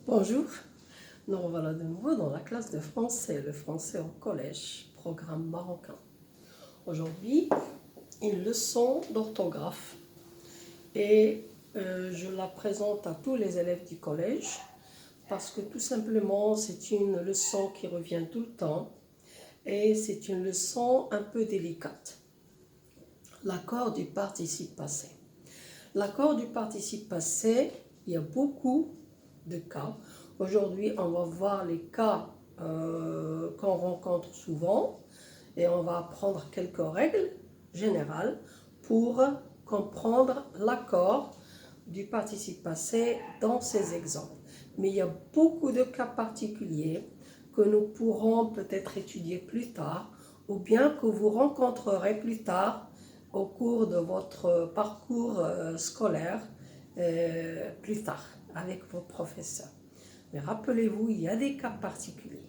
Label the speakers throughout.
Speaker 1: Bonjour, nous revoilà de nouveau dans la classe de français, le français au collège, programme marocain. Aujourd'hui, une leçon d'orthographe et je la présente à tous les élèves du collège parce que tout simplement c'est une leçon qui revient tout le temps et c'est une leçon un peu délicate. L'accord du participe passé. L'accord du participe passé, il y a beaucoup de cas. Aujourd'hui, on va voir les cas qu'on rencontre souvent et on va apprendre quelques règles générales pour comprendre l'accord du participe passé dans ces exemples. Mais il y a beaucoup de cas particuliers que nous pourrons peut-être étudier plus tard ou bien que vous rencontrerez plus tard au cours de votre parcours scolaire plus tard avec vos professeurs. Mais rappelez-vous, il y a des cas particuliers.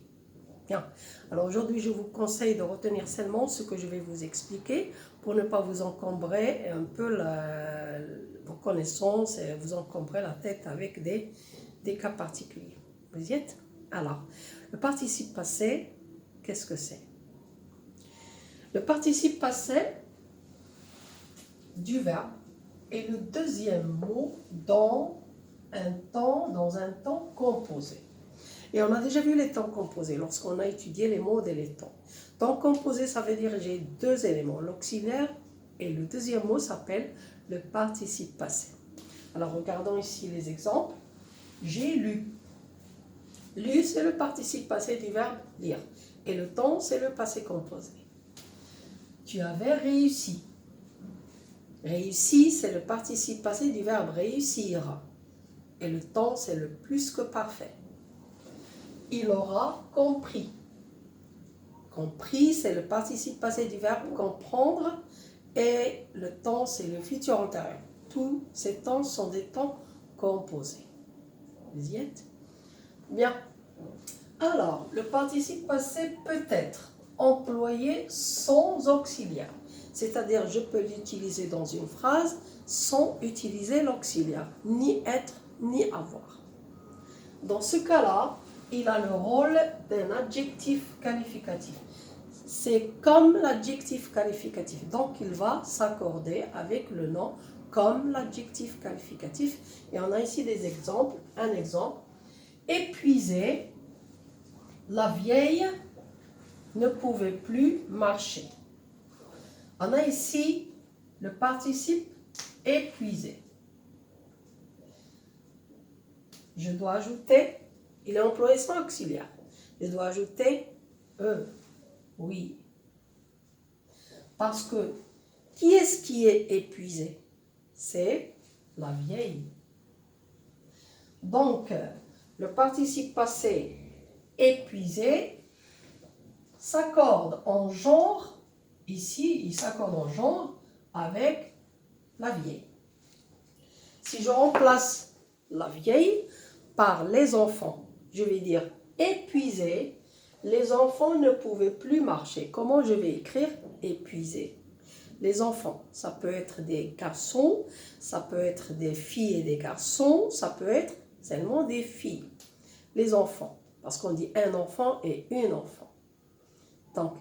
Speaker 1: Bien. Alors aujourd'hui, je vous conseille de retenir seulement ce que je vais vous expliquer pour ne pas vous encombrer un peu vos connaissances et vous encombrer la tête avec des cas particuliers. Vous y êtes? Alors, le participe passé, qu'est-ce que c'est? Le participe passé du verbe est le deuxième mot dans un temps composé. Et on a déjà vu les temps composés lorsqu'on a étudié les mots et les temps. Temps composé, ça veut dire j'ai deux éléments, l'auxiliaire et le deuxième mot s'appelle le participe passé. Alors regardons ici les exemples. J'ai lu. Lu, c'est le participe passé du verbe lire. Et le temps, c'est le passé composé. Tu avais réussi. Réussi, c'est le participe passé du verbe réussir. Et le temps, c'est le plus que parfait. Il aura compris. Compris, c'est le participe passé du verbe comprendre. Et le temps, c'est le futur antérieur. Tous ces temps sont des temps composés. Vous y êtes? Bien. Alors, le participe passé peut être employé sans auxiliaire. C'est-à-dire, je peux l'utiliser dans une phrase sans utiliser l'auxiliaire, ni être, ni avoir. Dans ce cas-là, il a le rôle d'un adjectif qualificatif. C'est comme l'adjectif qualificatif. Donc, il va s'accorder avec le nom comme l'adjectif qualificatif. Et on a ici des exemples. Un exemple. Épuisé, la vieille ne pouvait plus marcher. On a ici le participe épuisé. Je dois ajouter, il est employé sans auxiliaire. Je dois ajouter oui. Parce que qui est-ce qui est épuisé? C'est la vieille. Donc, le participe passé épuisé s'accorde en genre, ici, il s'accorde en genre avec la vieille. Si je remplace la vieille par les enfants, je vais dire épuisé, les enfants ne pouvaient plus marcher. Comment je vais écrire épuisé? Les enfants, ça peut être des garçons, ça peut être des filles et des garçons, ça peut être seulement des filles. Les enfants, parce qu'on dit un enfant et une enfant. Donc,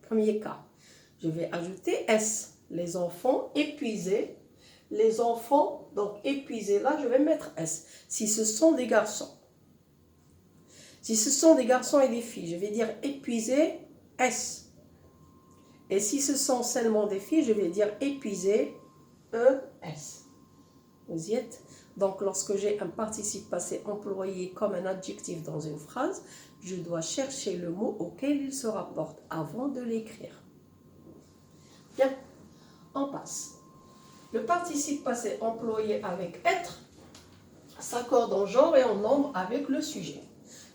Speaker 1: premier cas, je vais ajouter S. Les enfants épuisés. Les enfants, donc épuisés, là, je vais mettre S. Si ce sont des garçons. Si ce sont des garçons et des filles, je vais dire épuisés, S. Et si ce sont seulement des filles, je vais dire épuisé, ES. Vous y êtes? Donc, lorsque j'ai un participe passé employé comme un adjectif dans une phrase, je dois chercher le mot auquel il se rapporte avant de l'écrire. Bien, on passe. Le participe passé employé avec être s'accorde en genre et en nombre avec le sujet.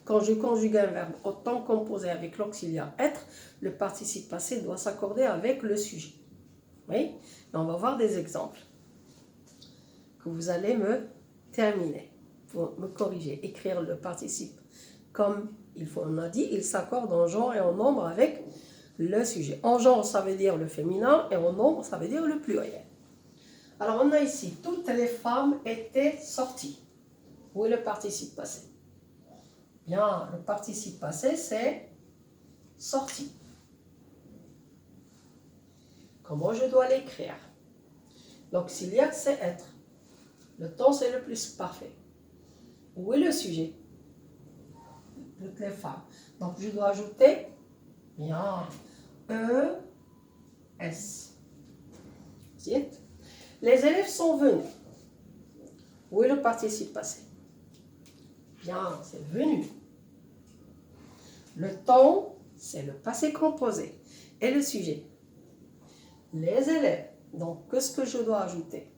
Speaker 1: Quand je conjugue un verbe au temps composé avec l'auxiliaire être, le participe passé doit s'accorder avec le sujet. Oui? Et on va voir des exemples que vous allez me terminer, pour me corriger, écrire le participe comme il faut. On a dit, il s'accorde en genre et en nombre avec le sujet. En genre, ça veut dire le féminin et en nombre, ça veut dire le pluriel. Alors, on a ici, toutes les femmes étaient sorties. Où est le participe passé? Bien, le participe passé, c'est sorti. Comment je dois l'écrire? L'auxiliaire, c'est être. Le temps, c'est le plus parfait. Où est le sujet? Toutes les femmes. Donc, je dois ajouter, bien, ES. Les élèves sont venus. Où est le participe passé? Bien, c'est venu. Le temps, c'est le passé composé. Et le sujet? Les élèves. Donc, qu'est-ce que je dois ajouter?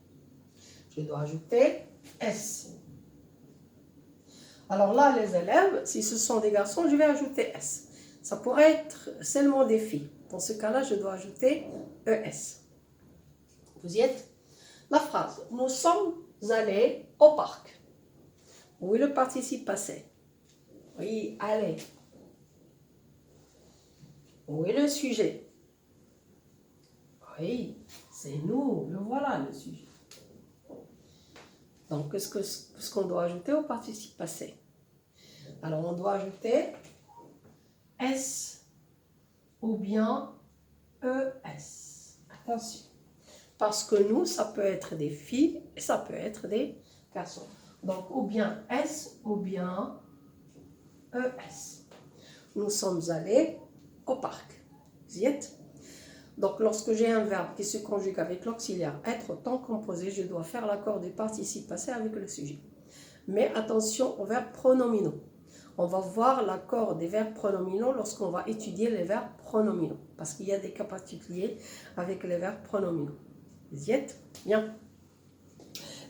Speaker 1: Je dois ajouter S. Alors là, les élèves, si ce sont des garçons, je vais ajouter S. Ça pourrait être seulement des filles. Dans ce cas-là, je dois ajouter ES. Vous y êtes? La phrase. Nous sommes allés au parc. Où est le participe passé? Oui, aller. Où est le sujet? Oui, c'est nous. Le voilà, le sujet. Donc, qu'est-ce qu'on doit ajouter au participe passé? Alors, on doit ajouter S ou bien ES. Attention. Parce que nous, ça peut être des filles et ça peut être des garçons. Donc, ou bien S ou bien ES. Nous sommes allés au parc. Vous y êtes? Donc, lorsque j'ai un verbe qui se conjugue avec l'auxiliaire être au temps composé, je dois faire l'accord du participe passé avec le sujet. Mais attention aux verbes pronominaux. On va voir l'accord des verbes pronominaux lorsqu'on va étudier les verbes pronominaux. Parce qu'il y a des cas particuliers avec les verbes pronominaux. Vous y êtes? Bien.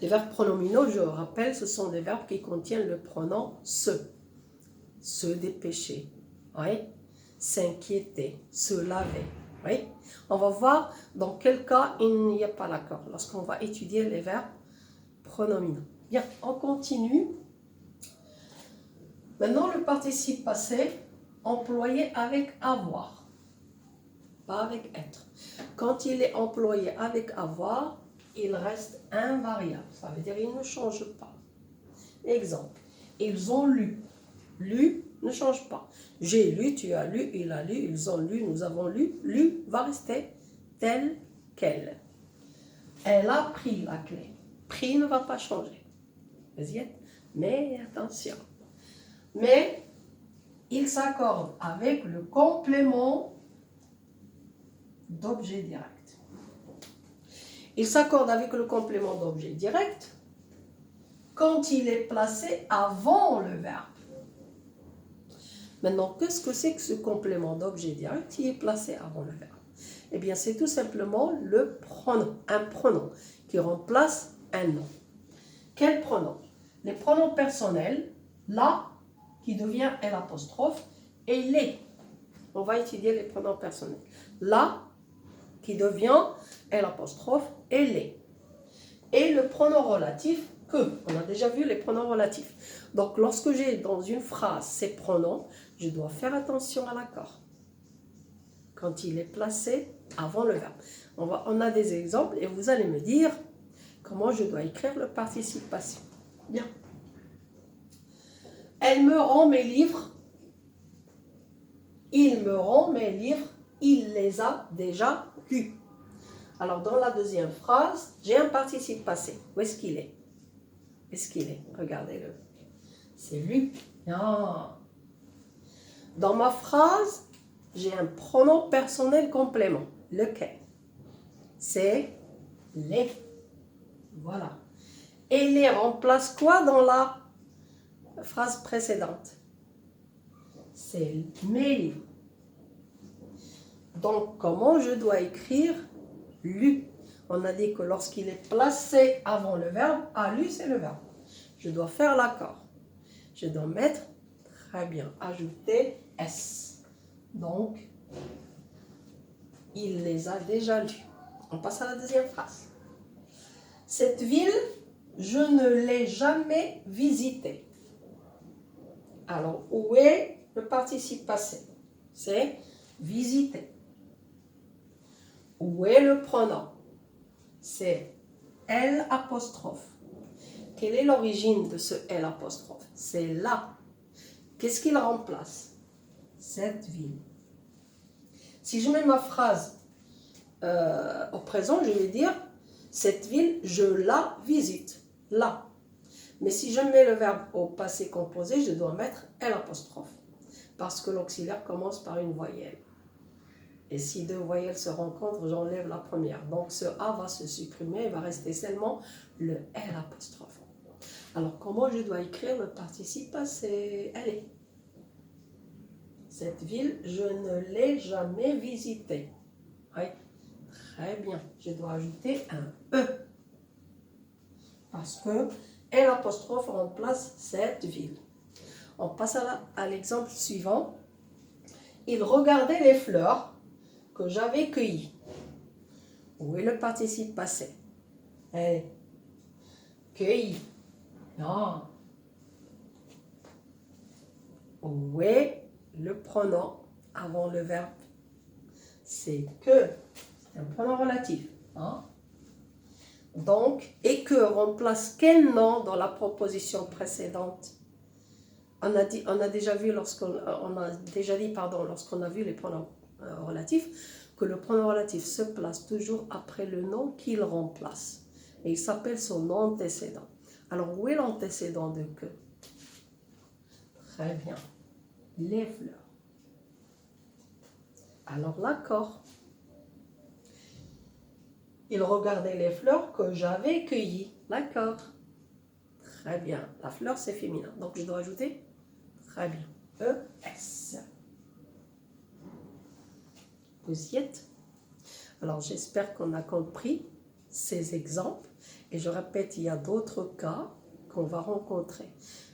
Speaker 1: Les verbes pronominaux, je rappelle, ce sont des verbes qui contiennent le pronom se. Se dépêcher. Oui. S'inquiéter. Se laver. Oui. On va voir dans quel cas il n'y a pas l'accord lorsqu'on va étudier les verbes pronominaux. Bien, on continue. Maintenant, le participe passé employé avec avoir, pas avec être. Quand il est employé avec avoir, il reste invariable. Ça veut dire qu'il ne change pas. Exemple, ils ont lu. Lu ne change pas. J'ai lu, tu as lu, il a lu, ils ont lu, nous avons lu. Lu va rester tel quel. Elle a pris la clé. Pris ne va pas changer. Vous y êtes? Mais attention. Mais il s'accorde avec le complément d'objet direct. Il s'accorde avec le complément d'objet direct quand il est placé avant le verbe. Maintenant, qu'est-ce que c'est que ce complément d'objet direct qui est placé avant le verbe? Eh bien, c'est tout simplement le pronom, un pronom qui remplace un nom. Quel pronom? Les pronoms personnels, là, qui devient L', et les. On va étudier les pronoms personnels. Là, qui devient L', et les. Et le pronom relatif, que. On a déjà vu les pronoms relatifs. Donc, lorsque j'ai dans une phrase ces pronoms, je dois faire attention à l'accord. Quand il est placé avant le verbe. On a des exemples et vous allez me dire comment je dois écrire le participe passé. Bien. Elle me rend mes livres. Il me rend mes livres. Il les a déjà lus. Alors, dans la deuxième phrase, j'ai un participe passé. Où est-ce qu'il est? Où est-ce qu'il est? Regardez-le. C'est lu. Non. Dans ma phrase, j'ai un pronom personnel complément. Lequel? C'est les. Voilà. Et les remplace quoi dans la phrase précédente? C'est mes livres. Donc, comment je dois écrire lu? On a dit que lorsqu'il est placé avant le verbe, a lu, c'est le verbe. Je dois faire l'accord. Je dois mettre, très bien, ajouter S. Donc, il les a déjà lus. On passe à la deuxième phrase. Cette ville, je ne l'ai jamais visitée. Alors, où est le participe passé? C'est visiter. Où est le pronom? C'est L'. quelle est l'origine de ce L apostrophe? C'est là. Qu'est-ce qu'il remplace? Cette ville. Si je mets ma phrase au présent, je vais dire cette ville, je la visite. Là. Mais si je mets le verbe au passé composé, je dois mettre L apostrophe. Parce que l'auxiliaire commence par une voyelle. Et si deux voyelles se rencontrent, j'enlève la première. Donc ce A va se supprimer, il va rester seulement le L apostrophe. Alors comment je dois écrire le participe passé? Allez. Cette ville, je ne l'ai jamais visitée. Oui, très bien. Je dois ajouter un E. Parce que L apostrophe remplace cette ville. On passe à l'exemple suivant. Il regardait les fleurs que j'avais cueillies. Où est le participe passé? Allez. Cueilli. Non. Où est le pronom avant le verbe? C'est que. C'est un pronom relatif. Hein? Donc, et que remplace quel nom dans la proposition précédente? On a déjà vu lorsqu'on a vu les pronoms relatifs, que le pronom relatif se place toujours après le nom qu'il remplace. Et il s'appelle son antécédent. Alors, où est l'antécédent de que? Très bien. Les fleurs. Alors, l'accord. Il regardait les fleurs que j'avais cueillies. L'accord. Très bien. La fleur, c'est féminin. Donc, je dois ajouter très bien. E-S. Vous y êtes? Alors, j'espère qu'on a compris ces exemples. Et je répète, il y a d'autres cas qu'on va rencontrer.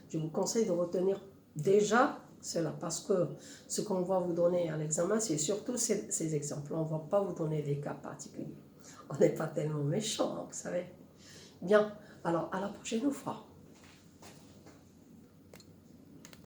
Speaker 1: Je vous conseille de retenir déjà cela, parce que ce qu'on va vous donner à l'examen, c'est surtout ces exemples. On ne va pas vous donner des cas particuliers. On n'est pas tellement méchants, hein, vous savez. Bien, alors à la prochaine fois.